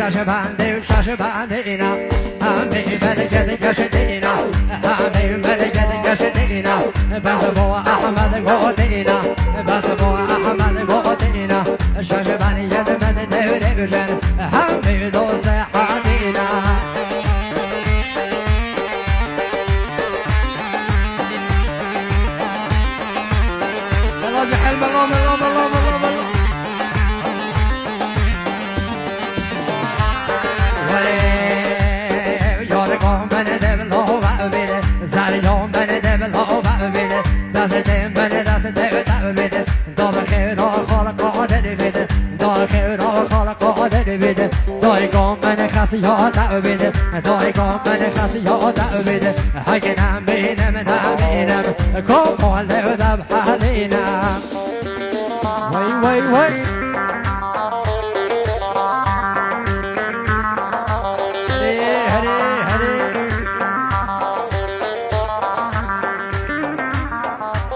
شاش بندینا همی ملکت گشتینا همی ملکت گشتینا بس بو احمد گودینا بس بو احمد گودینا شاش بندیت من دوره گشن همی دوست حدینا الله حلم الله الله الله الله زریان بنه دل ها ببینه دست دم بنه دست دم ببینه دار خیر خالق قادر ببینه دار خیر خالق قادر ببینه دایگان بنه خاصی ها ببینه دایگان بنه خاصی ها ببینه اگه نبینم نبینم کامل دم حالینم وای وای وای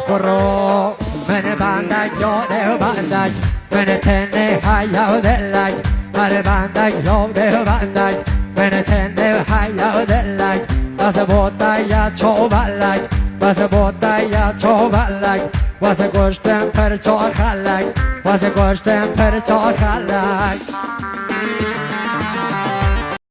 برو من بندک یاده بندک من تنه حیا دلک من بندک یاده بندک من تنه حیا دلک بس بوده یا چوبلک بس بوده یا چوبلک بس گوشتم پر چار خلک بس گوشتم پر چار خلک